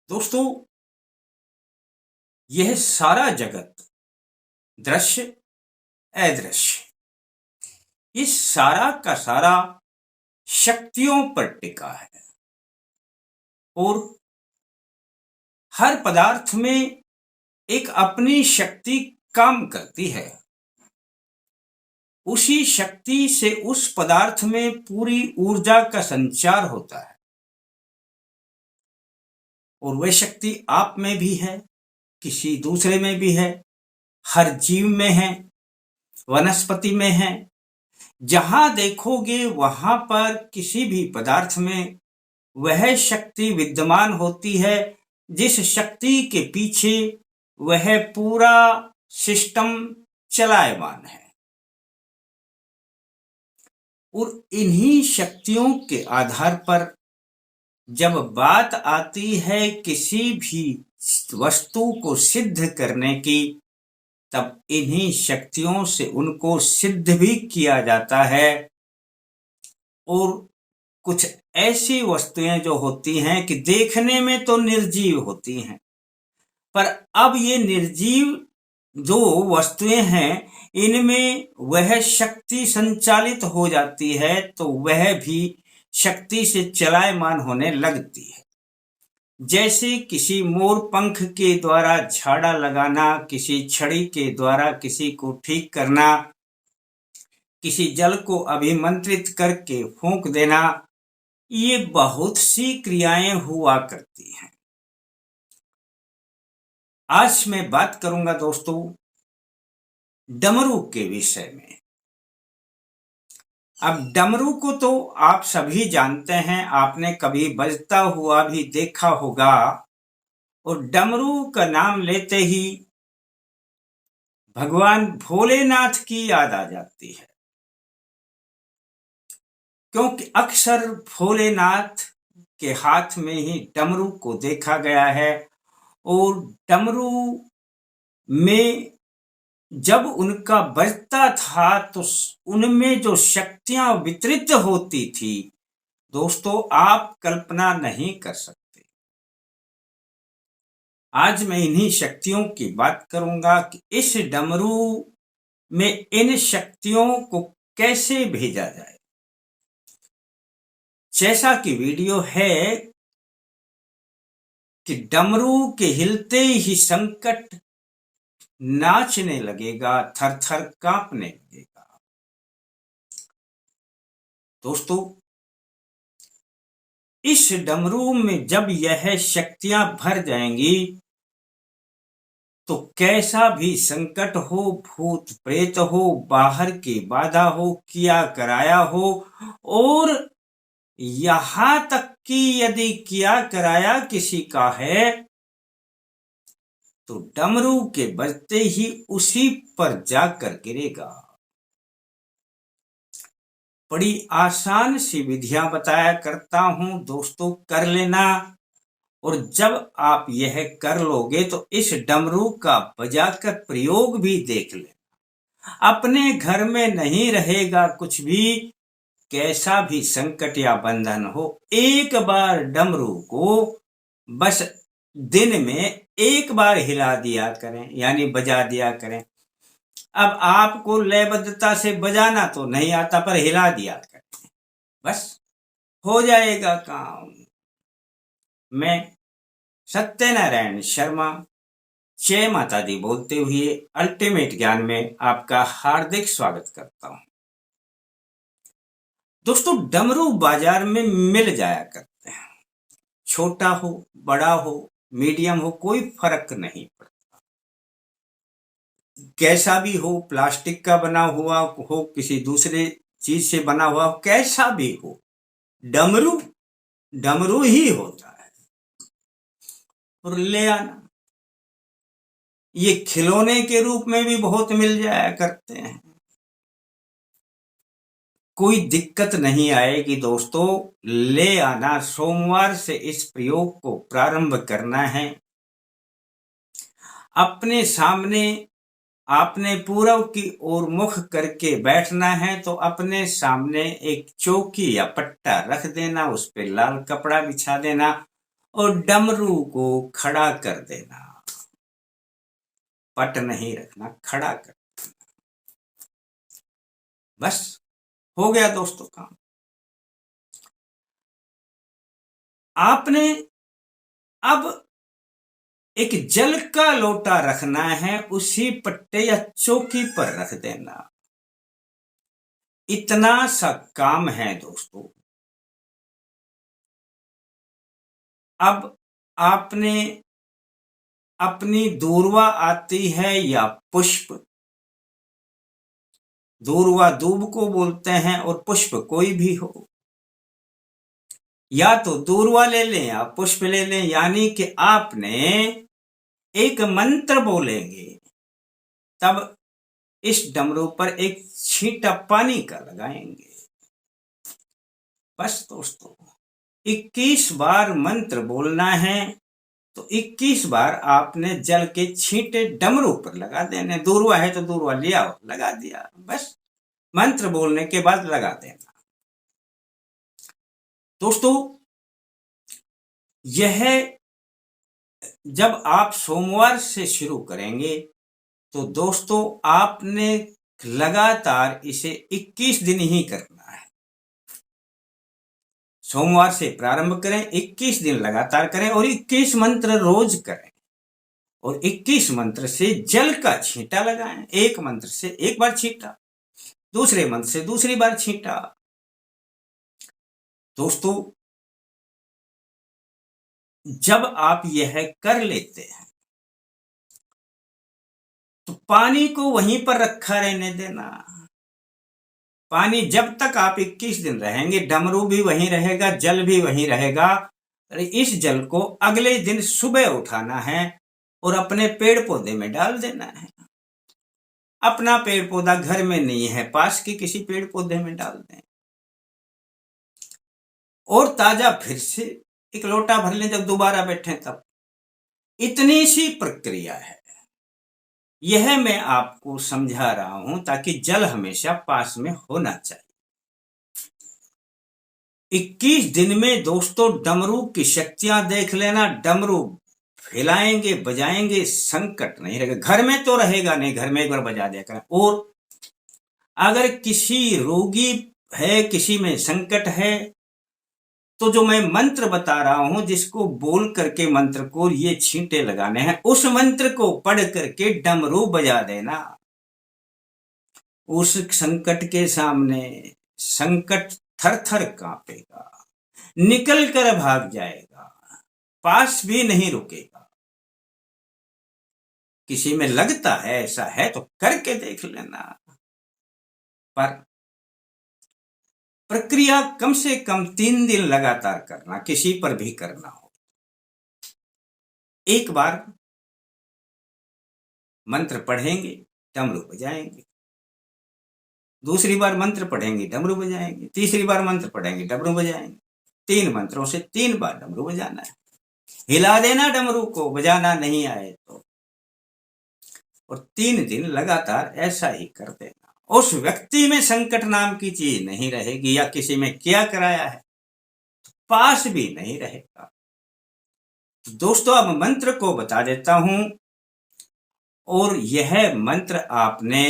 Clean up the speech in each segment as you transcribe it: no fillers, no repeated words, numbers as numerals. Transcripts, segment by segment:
दोस्तों, यह सारा जगत दृश्य अदृश्य, ये सारा का सारा शक्तियों पर टिका है और हर पदार्थ में एक अपनी शक्ति काम करती है। उसी शक्ति से उस पदार्थ में पूरी ऊर्जा का संचार होता है और वह शक्ति आप में भी है, किसी दूसरे में भी है, हर जीव में है, वनस्पति में है। जहां देखोगे वहां पर किसी भी पदार्थ में वह शक्ति विद्यमान होती है जिस शक्ति के पीछे वह पूरा सिस्टम चलायमान है। और इन्हीं शक्तियों के आधार पर जब बात आती है किसी भी वस्तु को सिद्ध करने की, तब इन्हीं शक्तियों से उनको सिद्ध भी किया जाता है। और कुछ ऐसी वस्तुएं जो होती हैं कि देखने में तो निर्जीव होती हैं, पर अब ये निर्जीव जो वस्तुएं हैं इनमें वह शक्ति संचालित हो जाती है, तो वह भी शक्ति से चलायमान होने लगती है। जैसे किसी मोर पंख के द्वारा झाड़ा लगाना, किसी छड़ी के द्वारा किसी को ठीक करना, किसी जल को अभिमंत्रित करके फूंक देना, ये बहुत सी क्रियाएं हुआ करती हैं। आज मैं बात करूंगा दोस्तों डमरू के विषय में। अब डमरू को तो आप सभी जानते हैं, आपने कभी बजता हुआ भी देखा होगा और डमरू का नाम लेते ही भगवान भोलेनाथ की याद आ जाती है, क्योंकि अक्सर भोलेनाथ के हाथ में ही डमरू को देखा गया है। और डमरू में जब उनका बजता था तो उनमें जो शक्तियां वितरित होती थी दोस्तों, आप कल्पना नहीं कर सकते। आज मैं इन्हीं शक्तियों की बात करूंगा कि इस डमरू में इन शक्तियों को कैसे भेजा जाए। जैसा कि वीडियो है कि डमरू के हिलते ही संकट नाचने लगेगा, थर थर कांपने लगेगा। दोस्तों, इस डमरू में जब यह शक्तियां भर जाएंगी तो कैसा भी संकट हो, भूत प्रेत हो, बाहर की बाधा हो, किया कराया हो, और यहां तक कि यदि किया कराया किसी का है तो डमरू के बजते ही उसी पर जाकर गिरेगा। बड़ी आसान सी विधियां बताया करता हूं दोस्तों, कर लेना। और जब आप यह कर लोगे तो इस डमरू का बजाकर प्रयोग भी देख लेना। अपने घर में नहीं रहेगा कुछ भी, कैसा भी संकट या बंधन हो, एक बार डमरू को बस दिन में एक बार हिला दिया करें, यानी बजा दिया करें। अब आपको लयबद्धता से बजाना तो नहीं आता, पर हिला दिया करें, बस हो जाएगा काम। मैं सत्यनारायण शर्मा जय माता दी बोलते हुए अल्टीमेट ज्ञान में आपका हार्दिक स्वागत करता हूं। दोस्तों, डमरू बाजार में मिल जाया करते हैं, छोटा हो, बड़ा हो, मीडियम हो, कोई फर्क नहीं पड़ता। कैसा भी हो, प्लास्टिक का बना हुआ हो, किसी दूसरे चीज से बना हुआ हो, कैसा भी हो, डमरू डमरू ही होता है। और ले आना, ये खिलौने के रूप में भी बहुत मिल जाया करते हैं, कोई दिक्कत नहीं आएगी दोस्तों। ले आना, सोमवार से इस प्रयोग को प्रारंभ करना है। अपने सामने आपने पूरब की ओर मुख करके बैठना है, तो अपने सामने एक चौकी या पट्टा रख देना, उस पे लाल कपड़ा बिछा देना और डमरू को खड़ा कर देना, पट नहीं रखना, खड़ा कर, बस हो गया दोस्तों काम। आपने अब एक जल का लोटा रखना है, उसी पट्टे या चौकी पर रख देना। इतना सा काम है दोस्तों। अब आपने अपनी दूर्वा आती है या पुष्प, दूर्वा दूब को बोलते हैं और पुष्प कोई भी हो, या तो दूर्वा ले लें या पुष्प ले लें, यानी कि आपने एक मंत्र बोलेंगे, तब इस डमरू पर एक छींटा पानी का लगाएंगे। बस दोस्तों 21 बार मंत्र बोलना है, तो 21 बार आपने जल के छींटे डमरू पर लगा देने। दूर्वा है तो दूर्वा लिया लगा दिया, बस मंत्र बोलने के बाद लगा देना। दोस्तों यह जब आप सोमवार से शुरू करेंगे तो दोस्तों आपने लगातार इसे 21 दिन ही करना है। सोमवार से प्रारंभ करें, 21 दिन लगातार करें और 21 मंत्र रोज करें और 21 मंत्र से जल का छींटा लगाएं। एक मंत्र से एक बार छींटा, दूसरे मंत्र से दूसरी बार छींटा। दोस्तों जब आप यह कर लेते हैं तो पानी को वहीं पर रखा रहने देना। पानी जब तक आप 21 दिन रहेंगे, डमरू भी वहीं रहेगा, जल भी वहीं रहेगा। इस जल को अगले दिन सुबह उठाना है और अपने पेड़ पौधे में डाल देना है। अपना पेड़ पौधा घर में नहीं है, पास के किसी पेड़ पौधे में डाल दें और ताजा फिर से एक लोटा भर लें जब दोबारा बैठे तब। इतनी सी प्रक्रिया है। यह मैं आपको समझा रहा हूं ताकि जल हमेशा पास में होना चाहिए। 21 दिन में दोस्तों डमरू की शक्तियां देख लेना। डमरू फैलाएंगे, बजाएंगे, संकट नहीं रहेगा। घर में तो रहेगा नहीं, घर में एक बार बजा दिया करें। और अगर किसी रोगी है, किसी में संकट है, तो जो मैं मंत्र बता रहा हूं, जिसको बोल करके मंत्र को ये छींटे लगाने हैं, उस मंत्र को पढ़ करके डमरू बजा देना। उस संकट के सामने संकट थर थर कांपेगा, निकल कर भाग जाएगा, पास भी नहीं रुकेगा। किसी में लगता है ऐसा है तो करके देख लेना, पर प्रक्रिया कम से कम 3 दिन लगातार करना, किसी पर भी करना हो। एक बार मंत्र पढ़ेंगे, डमरू बजाएंगे, दूसरी बार मंत्र पढ़ेंगे, डमरू बजाएंगे, तीसरी बार मंत्र पढ़ेंगे, डमरू बजाएंगे। 3 मंत्रों से 3 बार डमरू बजाना है। हिला देना डमरू को, बजाना नहीं आए तो। और 3 दिन लगातार ऐसा ही कर देना। उस व्यक्ति में संकट नाम की चीज नहीं रहेगी, या किसी में क्या कराया है तो पास भी नहीं रहेगा। तो दोस्तों अब मंत्र को बता देता हूं, और यह मंत्र आपने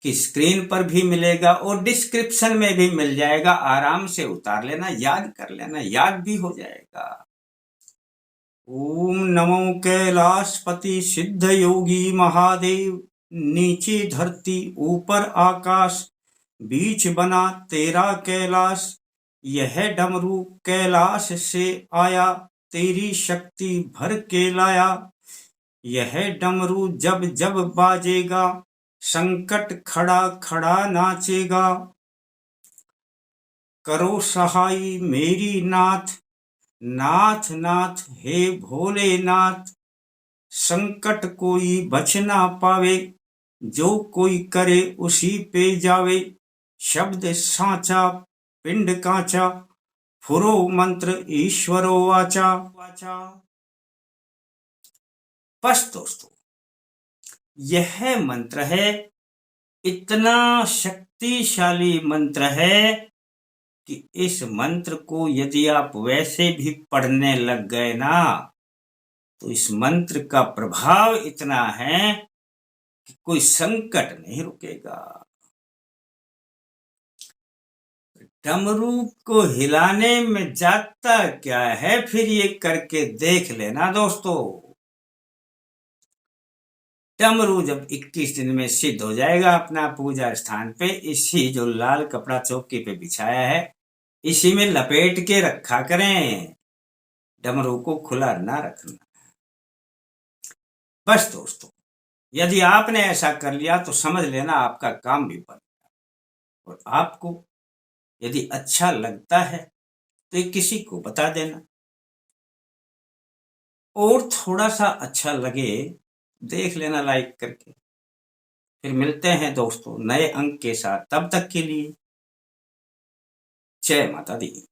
की स्क्रीन पर भी मिलेगा और डिस्क्रिप्शन में भी मिल जाएगा। आराम से उतार लेना, याद कर लेना, याद भी हो जाएगा। ओम नमो कैलाशपति सिद्ध योगी महादेव, नीचे धरती ऊपर आकाश, बीच बना तेरा कैलाश। यह डमरू कैलाश से आया, तेरी शक्ति भर के लाया। यह डमरू जब जब बाजेगा, संकट खड़ा खड़ा नाचेगा। करो सहाय मेरी नाथ, नाथ नाथ हे भोलेनाथ। संकट कोई बच ना पावे, जो कोई करे उसी पे जावे। शब्द साचा पिंड कांचा, फुरो मंत्र ईश्वरो वाचा। बस दोस्तों यह मंत्र है, इतना शक्तिशाली मंत्र है कि इस मंत्र को यदि आप वैसे भी पढ़ने लग गए ना, तो इस मंत्र का प्रभाव इतना है कि कोई संकट नहीं रुकेगा। डमरू को हिलाने में जाता क्या है, फिर ये करके देख लेना दोस्तों। डमरू जब 21 दिन में सिद्ध हो जाएगा अपना पूजा स्थान पे, इसी जो लाल कपड़ा चौकी पे बिछाया है, इसी में लपेट के रखा करें, डमरू को खुला ना रखना। बस दोस्तों, यदि आपने ऐसा कर लिया तो समझ लेना आपका काम भी बन गया। और आपको यदि अच्छा लगता है तो ये किसी को बता देना, और थोड़ा सा अच्छा लगे देख लेना लाइक करके। फिर मिलते हैं दोस्तों नए अंक के साथ, तब तक के लिए जय माता दी।